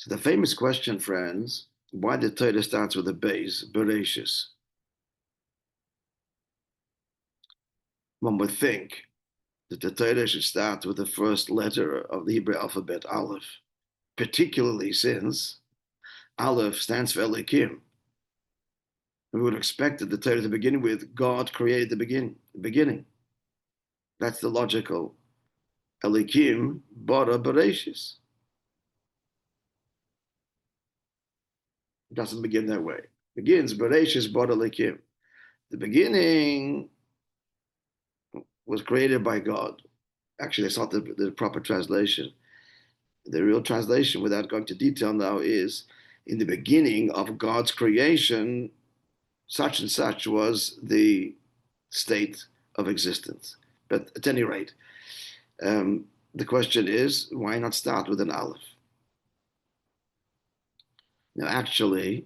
So the famous question, friends, why the Torah starts with a base, Bereshis? One would think that the Torah should start with the first letter of the Hebrew alphabet, Aleph, particularly since Aleph stands for Elikim. We would expect that the Torah to begin with God created the beginning. That's the logical Elikim bara Bereshis. It doesn't begin that way. It begins Bereshis bara Elikim. The beginning was created by God. Actually, that's not the proper translation. The real translation, without going to detail now, is in the beginning of God's creation, such and such was the state of existence. But at any rate, the question is, why not start with an Aleph? Now, actually,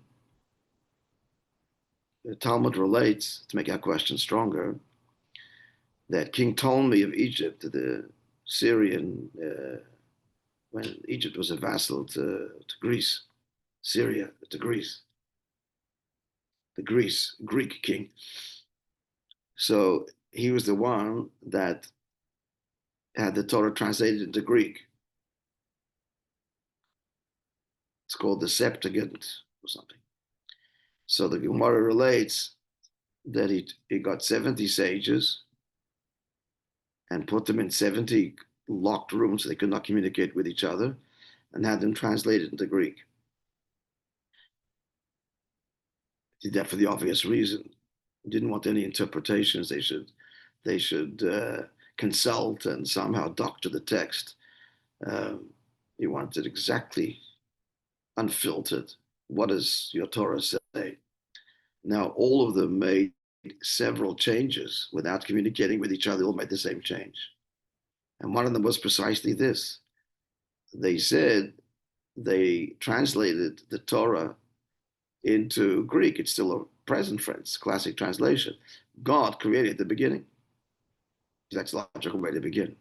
the Talmud relates, to make our question stronger, that King Ptolemy of Egypt, the Syrian, when Egypt was a vassal to Greece, Syria to Greece, the Greek king. So he was the one that had the Torah translated into Greek. It's called the Septuagint or something. So the Gemara relates that he got 70 sages and put them in 70 locked rooms so they could not communicate with each other and had them translated into Greek. He did that for the obvious reason. He didn't want any interpretations. They should consult and somehow doctor the text. He wanted exactly unfiltered. What does your Torah say? Now, all of them made several changes without communicating with each other. They all made the same change. And one of them was precisely this. They said they translated the Torah into Greek. It's still a present tense, classic translation. God created the beginning. That's the logical way to begin.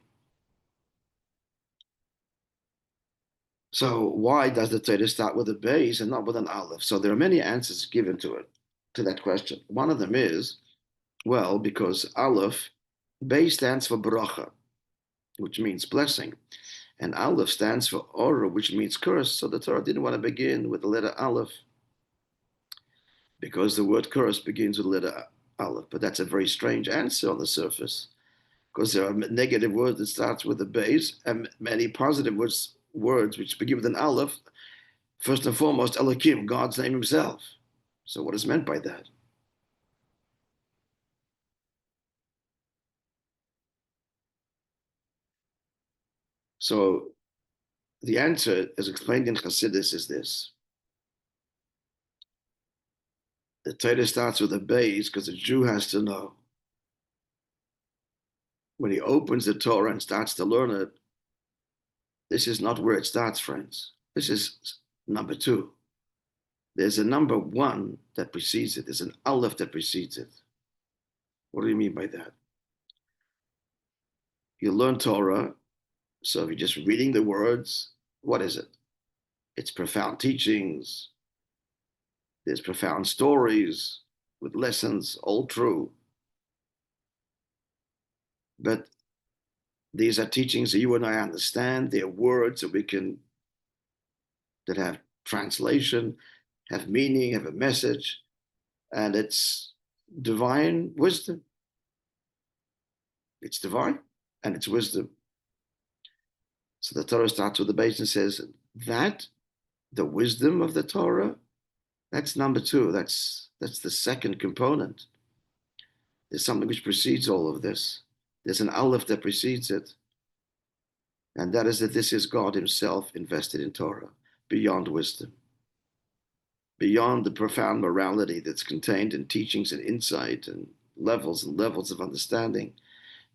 So why does the Torah start with a base and not with an aleph? So there are many answers given to it, to that question. One of them is, well, because aleph, base stands for bracha, which means blessing, and aleph stands for ora, which means curse. So the Torah didn't want to begin with the letter aleph because the word curse begins with the letter aleph. But that's a very strange answer on the surface, because there are negative words that starts with a base and many positive words which begin with an aleph. First and foremost, Elohim, God's name himself. So what is meant by that? So the answer, as explained in Chassidus, is this. The Torah starts with a base because the Jew has to know. When he opens the Torah and starts to learn it, this is not where it starts, friends. This is number two. There's a number one that precedes it. There's an aleph that precedes it. What do you mean by that? You learn Torah, so if you're just reading the words, what is it? It's profound teachings. There's profound stories with lessons, all true. But these are teachings that you and I understand. They're words that have translation, have meaning, have a message, and it's divine wisdom. It's divine and it's wisdom. So the Torah starts with the base and says that the wisdom of the Torah, that's number two. That's the second component. There's something which precedes all of this. There's an aleph that precedes it. And that is that this is God himself invested in Torah, beyond wisdom, beyond the profound morality that's contained in teachings and insight and levels of understanding.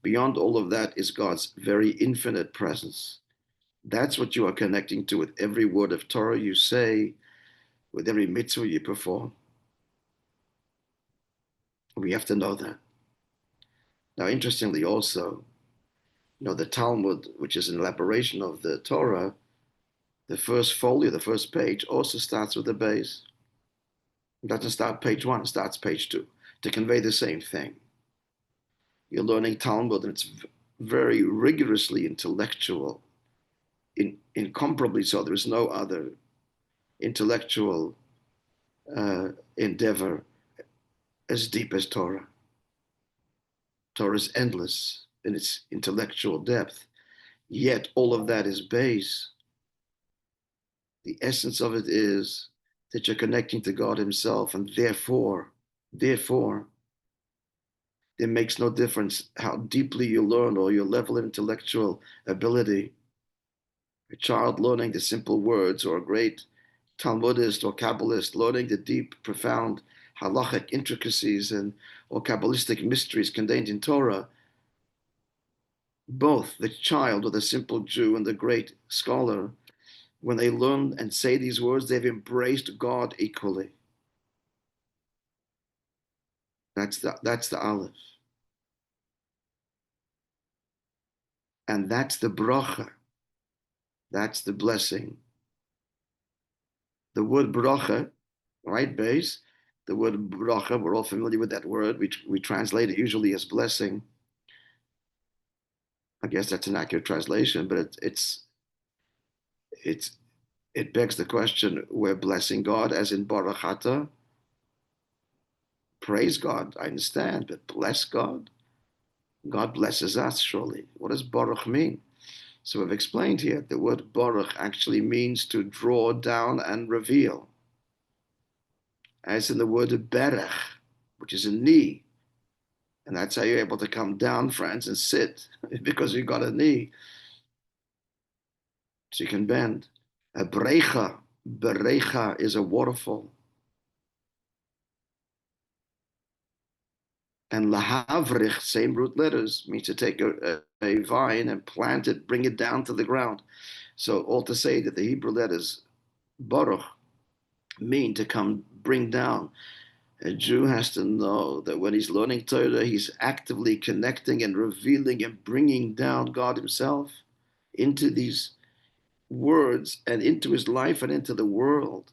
Beyond all of that is God's very infinite presence. That's what you are connecting to with every word of Torah you say, with every mitzvah you perform. We have to know that. Now, interestingly also, the Talmud, which is an elaboration of the Torah, The first folio, the first page, also starts with the base. It doesn't start page one, it starts page two to convey the same thing. You're learning Talmud, and it's very rigorously intellectual, incomparably so. There is no other intellectual endeavor as deep as Torah. Torah is endless in its intellectual depth, yet all of that is base. The essence of it is that you're connecting to God Himself, and therefore, it makes no difference how deeply you learn or your level of intellectual ability. A child learning the simple words, or a great Talmudist or Kabbalist learning the deep, profound halachic intricacies and or Kabbalistic mysteries contained in Torah, both the child or the simple Jew and the great scholar, when they learn and say these words, they've embraced God equally. That's the Aleph. And that's the bracha. That's the blessing. The word bracha, right, base? The word bracha, we're all familiar with that word. We translate it usually as blessing. I guess that's an accurate translation, but it's it begs the question: we're blessing God, as in barachata. Praise God, I understand, but bless God. God blesses us, surely. What does baruch mean? So we've explained here the word baruch actually means to draw down and reveal, as in the word berech, which is a knee. And that's how you're able to come down, friends, and sit, because you got a knee. So you can bend. A berecha is a waterfall. And lahavrich, same root letters, means to take a vine and plant it, bring it down to the ground. So all to say that the Hebrew letters baruch mean to come bring down. A Jew has to know that when he's learning Torah, he's actively connecting and revealing and bringing down God Himself into these words and into his life and into the world.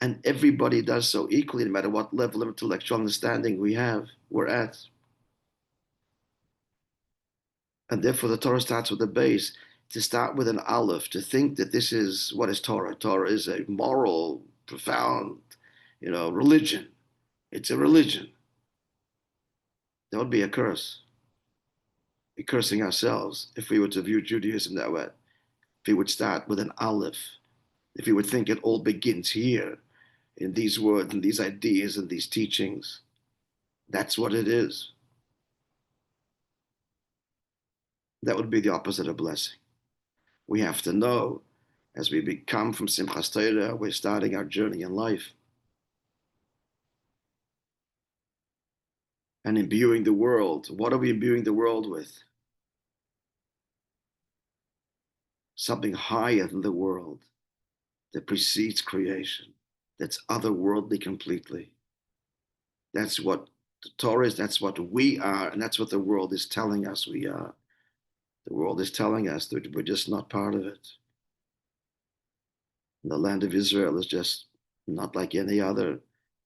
And everybody does so equally, no matter what level of intellectual understanding we're at. And therefore, the Torah starts with a base. To start with an aleph, to think that this is what is Torah. Torah is a moral, profound, religion. It's a religion. That would be a curse. Be cursing ourselves if we were to view Judaism that way. If we would start with an aleph, if we would think it all begins here, in these words and these ideas and these teachings. That's what it is. That would be the opposite of blessing. We have to know, as we become from Simchas Torah, we're starting our journey in life. And imbuing the world, what are we imbuing the world with? Something higher than the world that precedes creation, that's otherworldly completely. That's what the Torah is, that's what we are, and that's what the world is telling us we are. The world is telling us that we're just not part of it. The land of Israel is just not like any other,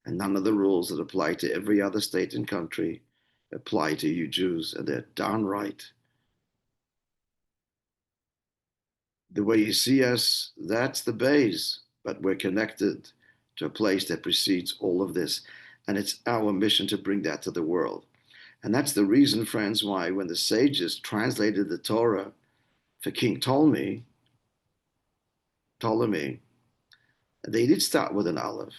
and none of the rules that apply to every other state and country apply to you Jews, and they're downright. The way you see us, that's the base, but we're connected to a place that precedes all of this, and it's our mission to bring that to the world. And that's the reason, friends, why when the sages translated the Torah for King Ptolemy, they did start with an aleph,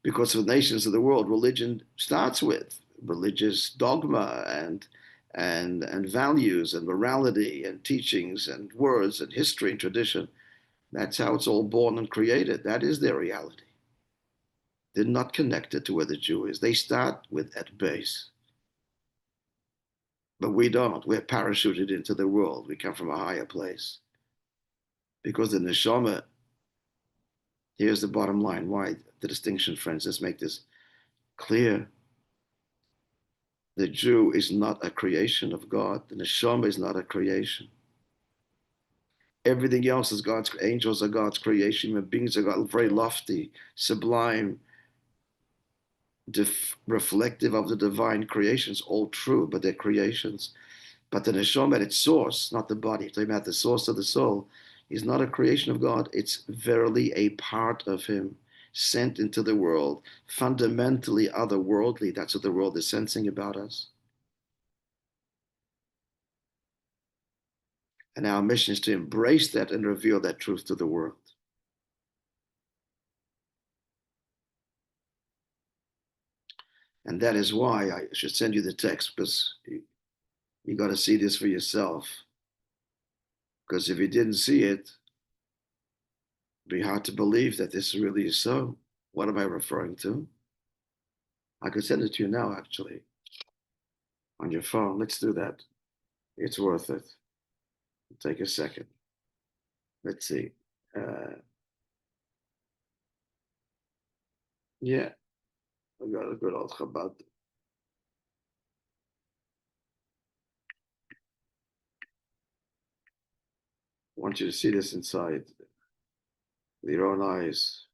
because for the nations of the world, religion starts with religious dogma and values and morality and teachings and words and history and tradition. That's how it's all born and created. That is their reality. They're not connected to where the Jew is. They start with at base. But we don't. We're parachuted into the world. We come from a higher place. Because the neshama, here's the bottom line. Why the distinction, friends? Let's make this clear. The Jew is not a creation of God. The neshama is not a creation. Everything else is God's, angels are God's creation, human beings are God, very lofty, sublime, reflective of the divine creations, all true, but they're creations. But the neshama at its source, not the body, talking about the source of the soul, is not a creation of God. It's verily a part of Him, sent into the world, fundamentally otherworldly. That's what the world is sensing about us. And our mission is to embrace that and reveal that truth to the world. And that is why I should send you the text, because you got to see this for yourself. Because if you didn't see it, it'd be hard to believe that this really is so. What am I referring to? I could send it to you now, actually, on your phone. Let's do that. It's worth it. Take a second. Let's see. Yeah, I got a good old Chabad. I want you to see this inside with your own eyes.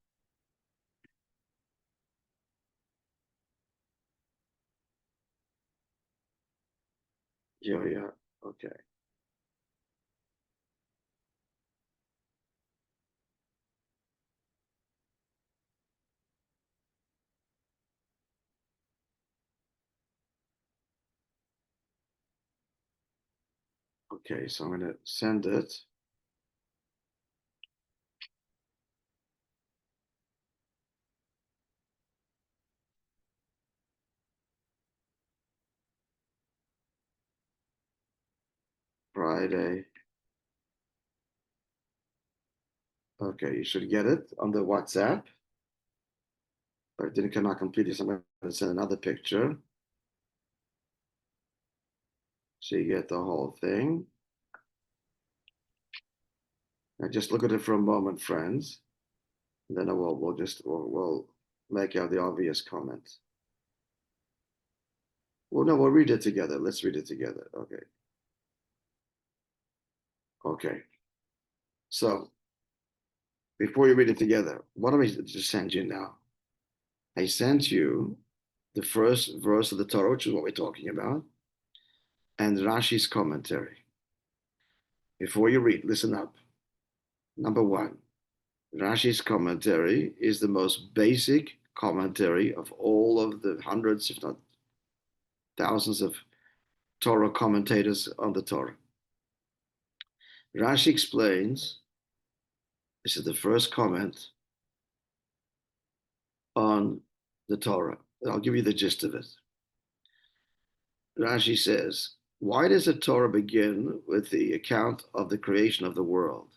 Yeah, yeah. Okay. Okay, so I'm going to send it. Friday. Okay, you should get it on the WhatsApp. But it didn't come out completely, so I'm going to send another picture. So you get the whole thing. Now just look at it for a moment, friends. And then we'll make out the obvious comment. Well, no, we'll read it together. Let's read it together. Okay. Okay. So before you read it together, what do I just send you now? I sent you the first verse of the Torah, which is what we're talking about, and Rashi's commentary. Before you read, listen up. Number one, Rashi's commentary is the most basic commentary of all of the hundreds, if not thousands, of Torah commentators on the Torah. Rashi explains, this is the first comment on the Torah. I'll give you the gist of it. Rashi says, why does the Torah begin with the account of the creation of the world?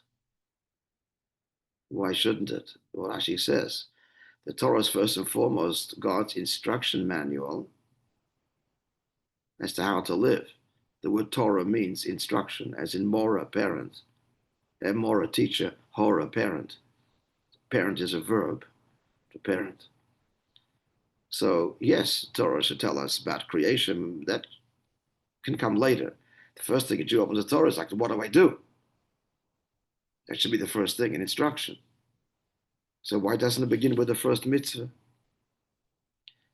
Why shouldn't it? Well, Rashi says, the Torah is first and foremost God's instruction manual as to how to live. The word Torah means instruction, as in Mora, parent, and Mora, teacher, Hora, parent. Parent is a verb, to parent. So, yes, Torah should tell us about creation. That can come later. The first thing a Jew opens the Torah is like, what do I do? That should be the first thing, an instruction. So why doesn't it begin with the first mitzvah?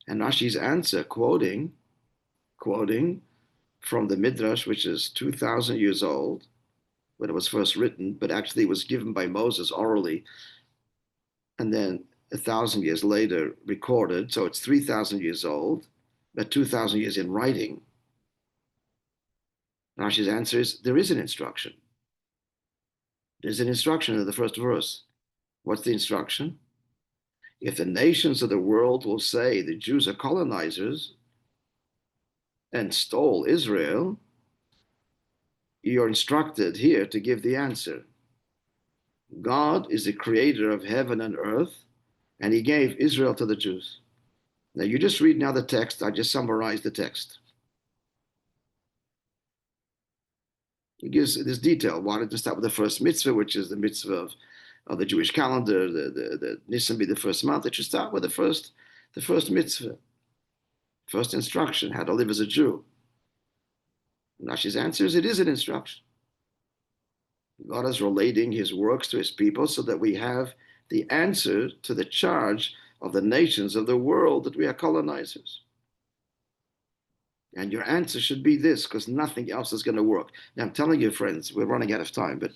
And Rashi's answer, quoting from the Midrash, which is 2,000 years old, when it was first written, but actually was given by Moses orally, and then 1,000 years later recorded. So it's 3,000 years old, but 2,000 years in writing. Rashi's answer is there is an instruction. There's an instruction in the first verse. What's the instruction? If the nations of the world will say the Jews are colonizers and stole Israel, you're instructed here to give the answer. God is the creator of heaven and earth, and he gave Israel to the Jews. Now you just read now the text. I just summarized the text. He gives this detail. Wanted to start with the first mitzvah, which is the mitzvah of the Jewish calendar. The Nisan be the first month. It should start with the first mitzvah, first instruction, how to live as a Jew. Rashi's answer is it is an instruction. God is relating his works to his people so that we have the answer to the charge of the nations of the world that we are colonizers. And your answer should be this, because nothing else is going to work. Now, I'm telling you, friends, we're running out of time, but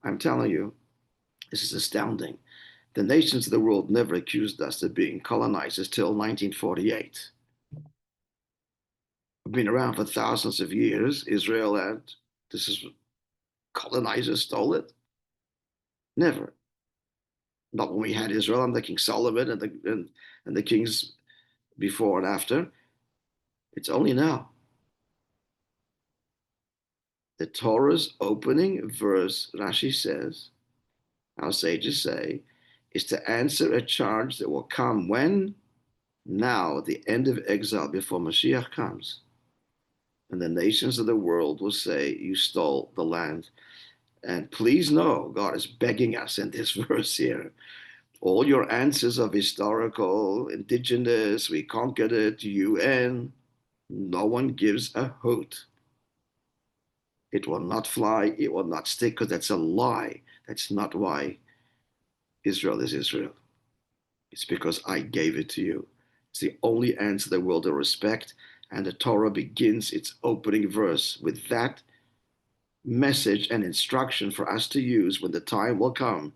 I'm telling you, this is astounding. The nations of the world never accused us of being colonizers till 1948. We've been around for thousands of years. Israel and this is colonizers stole it. Never. Not when we had Israel under King Solomon and the kings before and after. It's only now. The Torah's opening verse, Rashi says, our sages say, is to answer a charge that will come when? Now, at the end of exile, before Mashiach comes. And the nations of the world will say, you stole the land. And please know, God is begging us in this verse here. All your answers of historical, indigenous, we conquered it, UN, no one gives a hoot. It will not fly, it will not stick, because that's a lie. That's not why Israel is Israel. It's because I gave it to you. It's the only answer the world will respect. And the Torah begins its opening verse with that message and instruction for us to use when the time will come,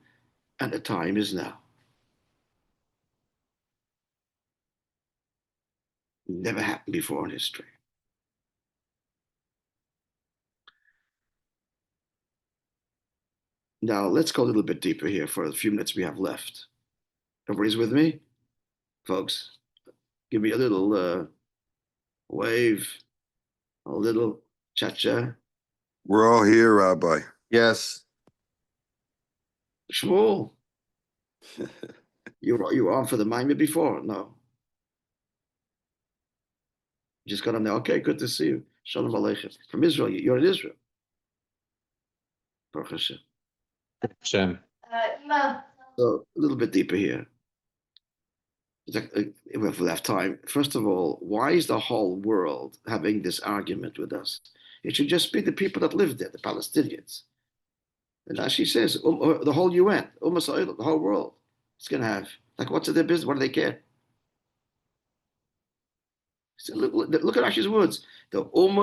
and the time is now. Never happened before in history. Now, let's go a little bit deeper here for the few minutes we have left. Everybody's with me? Folks, give me a little wave, a little cha-cha. We're all here, Rabbi. Yes. Shmuel, you were on for the Maimah before? No. You just got on there. Okay, good to see you. Shalom Aleichem. From Israel. You're in Israel. Baruch Hashem. Hashem. So a little bit deeper here. If we have time, first of all, why is the whole world having this argument with us? It should just be the people that live there, the Palestinians. And as she says, the whole UN, the whole world, it's going to have, like, what's their business? What do they care? So look at Rashi's words. The Umm,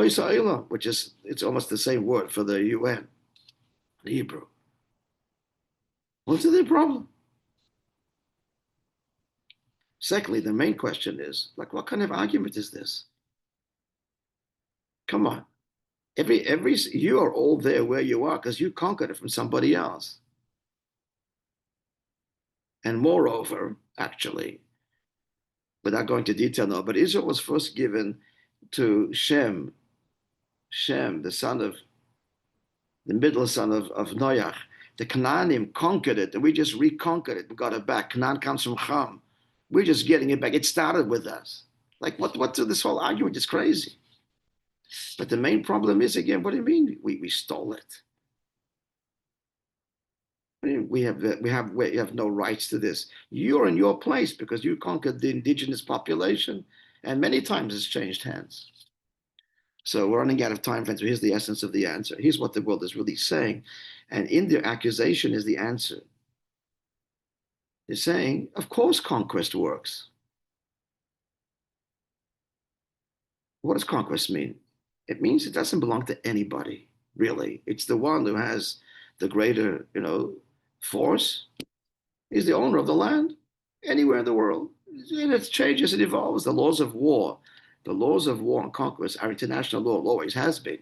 which is, it's almost the same word for the UN in Hebrew. What's their problem? Secondly, the main question is, like, what kind of argument is this? Come on. You are all there where you are because you conquered it from somebody else. And moreover, actually, without going into detail now, but Israel was first given to Shem, the middle son of Noach. The Canaanim conquered it, and we just reconquered it and got it back. Canaan comes from Ham. We're just getting it back. It started with us. Like, what's this whole argument? It's crazy. But the main problem is, again, what do you mean we stole it? We have no rights to this. You're in your place because you conquered the indigenous population, and many times it's changed hands. So we're running out of time, friends. So here's the essence of the answer. Here's what the world is really saying. And in their accusation is the answer. They're saying, of course, conquest works. What does conquest mean? It means it doesn't belong to anybody, really. It's the one who has the greater, force. He's the owner of the land anywhere in the world. And it changes, it evolves. The laws of war and conquest are international law, always has been.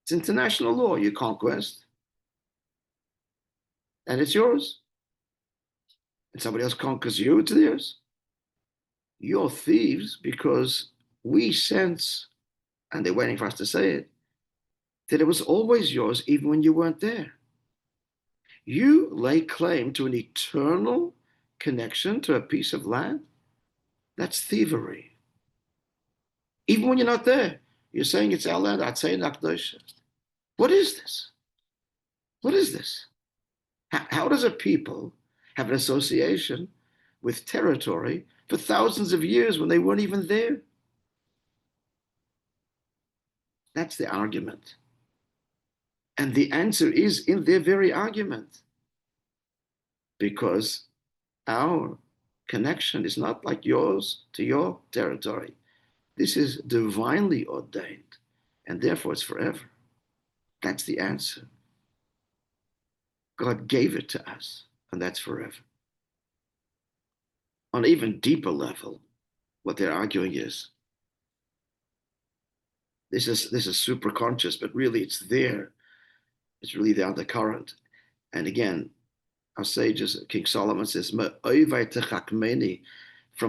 It's international law, you conquest, and it's yours. And somebody else conquers you, it's theirs. You're thieves because we sense, and they're waiting for us to say it, that it was always yours even when you weren't there. You lay claim to an eternal connection to a piece of land. That's thievery. Even when you're not there, you're saying it's our land. I'd say Nakdosha. What is this? What is this? How does a people have an association with territory for thousands of years when they weren't even there? That's the argument. And the answer is in their very argument, because our connection is not like yours to your territory. This is divinely ordained, and therefore it's forever. That's the answer. God gave it to us, and that's forever. On an even deeper level, what they're arguing is this is super conscious, but really it's there. It's really the undercurrent. And again, our sages, King Solomon says, from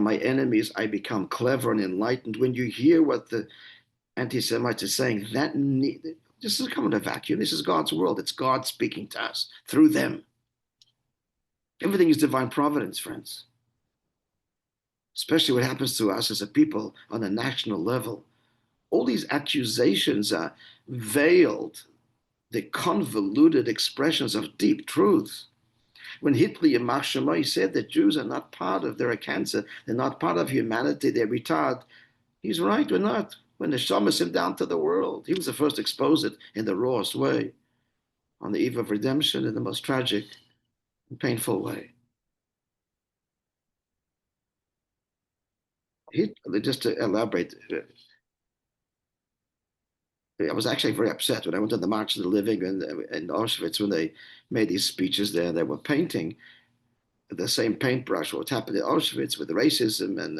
my enemies I become clever and enlightened. When you hear what the anti-Semites are saying, this is coming to a vacuum. This is God's world. It's God speaking to us through them. Everything is divine providence, friends. Especially what happens to us as a people on a national level. All these accusations are veiled, the convoluted expressions of deep truth. When Hitler in Yamach Shemai said that Jews are not part of, they're a cancer, they're not part of humanity, they're retarded, he's right, we're not. When the Shama sent down to the world, he was the first to expose it in the rawest way, on the eve of redemption in the most tragic and painful way. Just to elaborate, I was actually very upset when I went to the March of the Living in Auschwitz when they made these speeches there. They were painting the same paintbrush what happened in Auschwitz with the racism and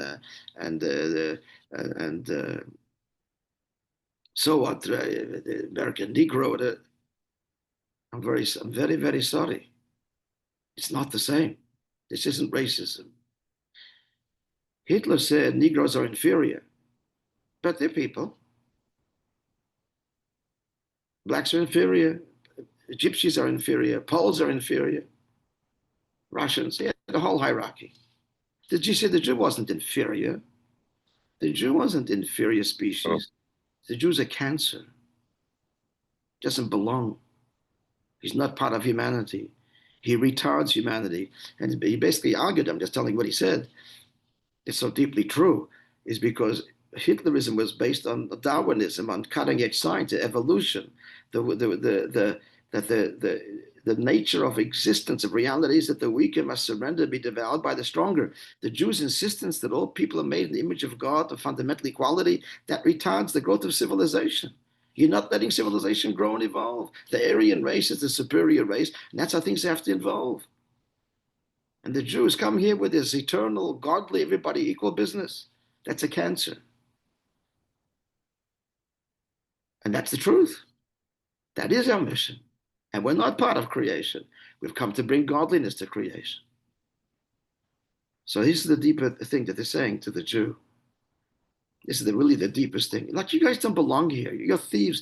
so what the American Negro. I'm very, very sorry. It's not the same. This isn't racism. Hitler said Negroes are inferior, but they're people. Blacks are inferior. Gypsies are inferior. Poles are inferior. Russians, yeah, the whole hierarchy. Did you say the Jew wasn't inferior? The Jew wasn't inferior species. The Jew's a cancer. Doesn't belong. He's not part of humanity. He retards humanity. And he basically argued, I'm just telling what he said. It's so deeply true, is because Hitlerism was based on Darwinism, on cutting-edge science, evolution, the nature of existence, of reality is that the weaker must surrender, be devoured by the stronger. The Jews' insistence that all people are made in the image of God, of fundamental equality, that retards the growth of civilization. You're not letting civilization grow and evolve. The Aryan race is the superior race, and that's how things have to evolve. And the Jews come here with this eternal, godly, everybody equal business. That's a cancer. And that's the truth. That is our mission. And we're not part of creation. We've come to bring godliness to creation. So this is the deeper thing that they're saying to the Jew. This is really the deepest thing. Like, you guys don't belong here. You're thieves.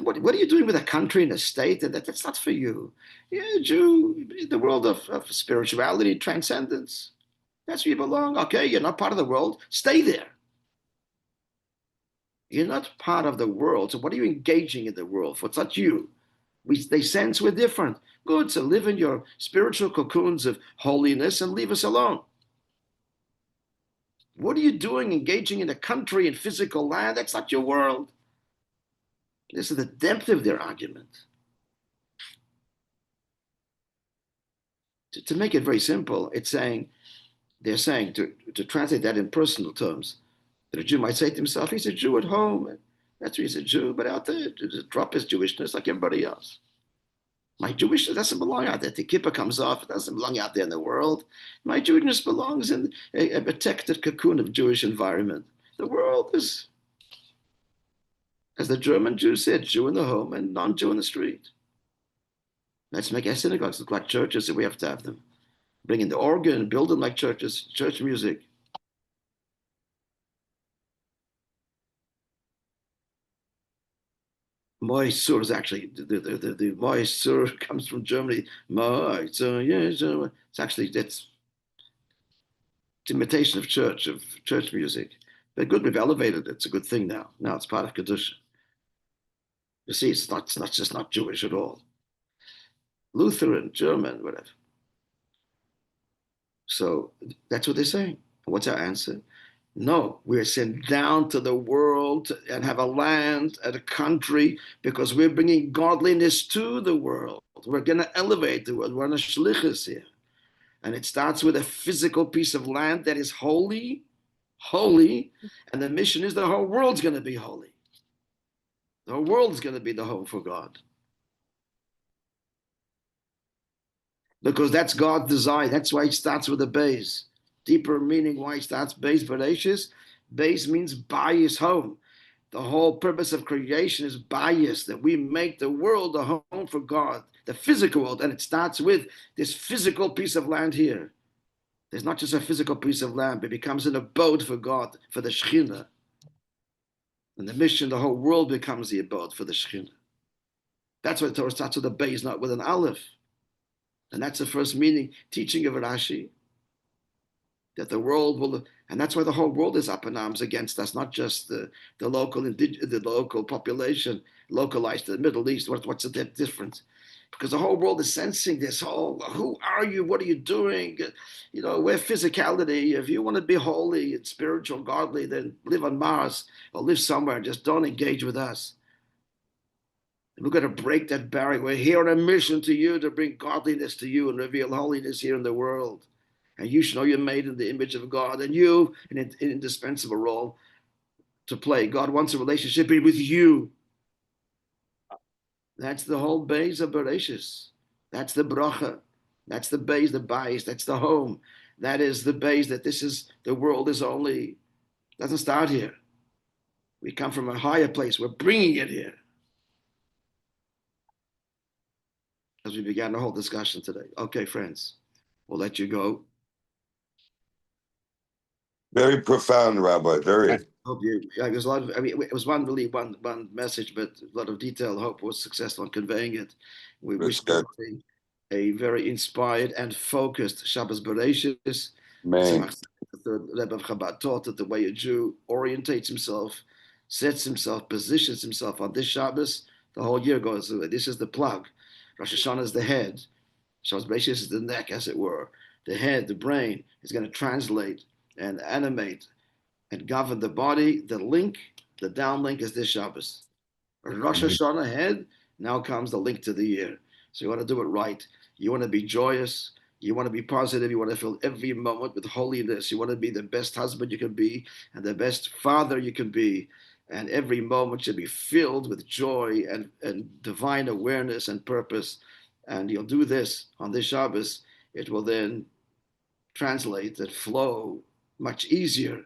What are you doing with a country and a state? And that's not for you. You're a Jew, the world of spirituality, transcendence. That's where you belong. Okay, you're not part of the world. Stay there. You're not part of the world. So what are you engaging in the world for? It's not you. They sense we're different. Good. So live in your spiritual cocoons of holiness and leave us alone. What are you doing engaging in a country and physical land? That's not your world. This is the depth of their argument. To make it very simple, they're saying, to translate that in personal terms, that a Jew might say to himself, he's a Jew at home. That's why he's a Jew, but out there, to drop his Jewishness like everybody else. My Jewishness doesn't belong out there. The kippah comes off. It doesn't belong out there in the world. My Jewishness belongs in a protected cocoon of Jewish environment. The world is, as the German Jew said, Jew in the home and non-Jew in the street. Let's make our synagogues look like churches if we have to have them. Bring in the organ, build them like churches, church music. Moisur is actually the Moisur comes from Germany. Moisur, yeah, it's actually it's imitation of church music. But good, we've elevated it. It's a good thing now. Now it's part of Kedusha. You see, it's not just not Jewish at all. Lutheran, German, whatever. So that's what they're saying. What's our answer? No, we're sent down to the world and have a land and a country because we're bringing godliness to the world. We're going to elevate the world. We're on a shlichus here. And it starts with a physical piece of land that is holy, holy. And the mission is the whole world's going to be holy. The whole world is going to be the home for God. Because that's God's design. That's why it starts with a base. Deeper meaning why it starts base, Bereshis. Base means bias home. The whole purpose of creation is bias, that we make the world a home for God, the physical world. And it starts with this physical piece of land here. There's not just a physical piece of land, but it becomes an abode for God, for the Shekhinah. And the mission, the whole world becomes the abode for the Shekhinah. That's why the Torah starts with a base, not with an aleph. And that's the first meaning, teaching of Rashi, that the world will, and that's why the whole world is up in arms against us, not just the local population, localized to the Middle East. What's the difference? Because the whole world is sensing this whole, who are you? What are you doing? We're physicality. If you want to be holy and spiritual, godly, then live on Mars or live somewhere. Just don't engage with us. We're going to break that barrier. We're here on a mission to you to bring godliness to you and reveal holiness here in the world. And you should know you're made in the image of God, and you an indispensable role to play. God wants a relationship with you. That's the whole base of Bereshis. That's the bracha. That's the base, the bias. That's the home. That is the base that this is, the world is only, doesn't start here. We come from a higher place. We're bringing it here. As we began the whole discussion today. Okay, friends, we'll let you go. Very profound, Rabbi. Very. Hope you. There's a lot of. I mean, it was one message, but a lot of detail. Hope was successful in conveying it. We That's wish good. everybody a very inspired and focused Shabbos Bereshis. Man. The third Rebbe of Chabad taught that the way a Jew orientates himself, sets himself, positions himself on this Shabbos, the whole year goes away. This is the plug. Rosh Hashanah is the head. Shabbos Bereshis is the neck, as it were. The head, the brain, is going to translate and animate and govern the body. The link, the downlink is this Shabbos. Rosh Hashanah ahead, now comes the link to the year. So you want to do it right. You want to be joyous. You want to be positive. You want to fill every moment with holiness. You want to be the best husband you can be and the best father you can be. And every moment should be filled with joy and divine awareness and purpose. And you'll do this on this Shabbos. It will then translate and flow much easier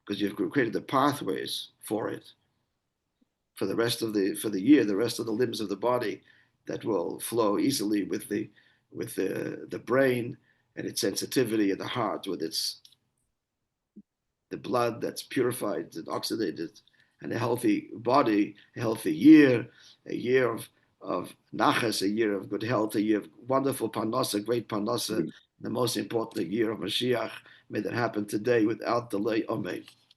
because you've created the pathways for it for the year, the rest of the limbs of the body that will flow easily with the brain and its sensitivity, and the heart with its the blood that's purified and oxidated, and a healthy body, a healthy year, a year of nachas, a year of good health, a year of wonderful parnasa, great parnasa, the most important year of Mashiach. May that happen today without delay. Amen.